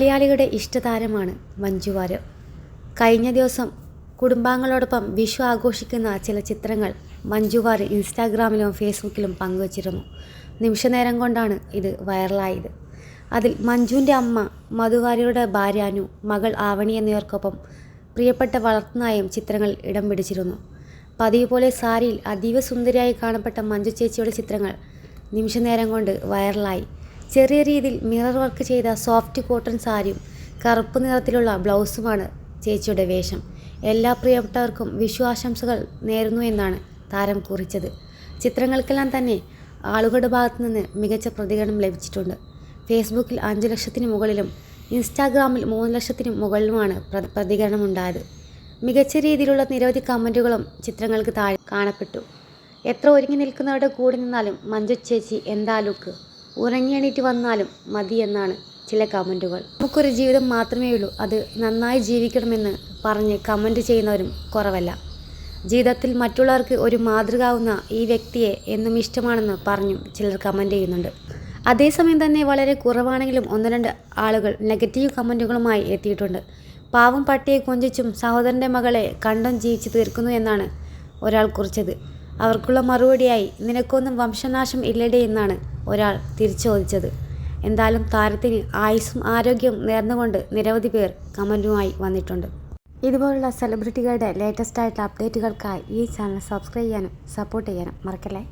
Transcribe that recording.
മലയാളികളുടെ ഇഷ്ടതാരമാണ് മഞ്ജു വാര്യർ. കഴിഞ്ഞ ദിവസം കുടുംബാംഗങ്ങളോടൊപ്പം വിഷു ആഘോഷിക്കുന്ന ചില ചിത്രങ്ങൾ മഞ്ജു വാര്യർ ഇൻസ്റ്റാഗ്രാമിലും ഫേസ്ബുക്കിലും പങ്കുവച്ചിരുന്നു. നിമിഷനേരം കൊണ്ടാണ് ഇത് വൈറലായത്. അതിൽ മഞ്ജുവിൻ്റെ അമ്മ മധു വാര്യരുടെ ഭാര്യ അനു, മകൾ ആവണി എന്നിവർക്കൊപ്പം പ്രിയപ്പെട്ട വളർത്തുനായും ചിത്രങ്ങൾ ഇടം പിടിച്ചിരുന്നു. പതിവ് പോലെ സാരിയിൽ അതീവ സുന്ദരിയായി കാണപ്പെട്ട മഞ്ജു ചേച്ചിയുടെ ചിത്രങ്ങൾ നിമിഷനേരം കൊണ്ട് വൈറലായി. ചെറിയ രീതിയിൽ മിറർ വർക്ക് ചെയ്ത സോഫ്റ്റ് കോട്ടൺ സാരിയും കറുപ്പ് നിറത്തിലുള്ള ബ്ലൗസുമാണ് ചേച്ചിയുടെ വേഷം. എല്ലാ പ്രിയപ്പെട്ടവർക്കും വിഷു ആശംസകൾ നേരുന്നു എന്നാണ് താരം കുറിച്ചത്. ചിത്രങ്ങൾക്കെല്ലാം തന്നെ ആളുകളുടെ ഭാഗത്തു നിന്ന് മികച്ച പ്രതികരണം ലഭിച്ചിട്ടുണ്ട്. ഫേസ്ബുക്കിൽ 5 ലക്ഷത്തിന് മുകളിലും ഇൻസ്റ്റാഗ്രാമിൽ 3 ലക്ഷത്തിന് മുകളിലുമാണ് പ്രതികരണമുണ്ടായത്. മികച്ച രീതിയിലുള്ള നിരവധി കമൻറ്റുകളും ചിത്രങ്ങൾക്ക് താഴെ കാണപ്പെട്ടു. എത്ര ഒരുങ്ങി നിൽക്കുന്നവരുടെ കൂടെ നിന്നാലും മഞ്ജു ചേച്ചി എന്താ ലുക്ക്, ഉറങ്ങി എണീറ്റ് വന്നാലും മതി എന്നാണ് ചില കമൻറ്റുകൾ. നമുക്കൊരു ജീവിതം മാത്രമേ ഉള്ളൂ, അത് നന്നായി ജീവിക്കണമെന്ന് പറഞ്ഞ് കമൻറ്റ് ചെയ്യുന്നവരും കുറവല്ല. ജീവിതത്തിൽ മറ്റുള്ളവർക്ക് ഒരു മാതൃകയാവുന്ന ഈ വ്യക്തിയെ എന്നും ഇഷ്ടമാണെന്ന് പറഞ്ഞും ചിലർ കമൻറ്റ് ചെയ്യുന്നുണ്ട്. അതേസമയം തന്നെ വളരെ കുറവാണെങ്കിലും 1-2 ആളുകൾ നെഗറ്റീവ് കമൻറ്റുകളുമായി എത്തിയിട്ടുണ്ട്. പാവം പട്ടിയെ കൊഞ്ചിച്ചും സഹോദരൻ്റെ മകളെ കണ്ടും ജീവിച്ച് തീർക്കുന്നു എന്നാണ് ഒരാൾ കുറിച്ചത്. അവർക്കുള്ള മറുപടിയായി നിനക്കൊന്നും വംശനാശം ഇല്ലടേ എന്നാണ് ഒരാൾ തിരിച്ചു ചോദിച്ചത്. എന്തായാലും താരത്തിന് ആയുസ്സും ആരോഗ്യവും നേർന്നുകൊണ്ട് നിരവധി പേർ കമൻറ്റുമായി വന്നിട്ടുണ്ട്. ഇതുപോലുള്ള സെലിബ്രിറ്റികളുടെ ലേറ്റസ്റ്റ് ആയിട്ടുള്ള അപ്ഡേറ്റുകൾക്കായി ഈ ചാനൽ സബ്സ്ക്രൈബ് ചെയ്യാനും സപ്പോർട്ട് ചെയ്യാനും മറക്കല്ലേ.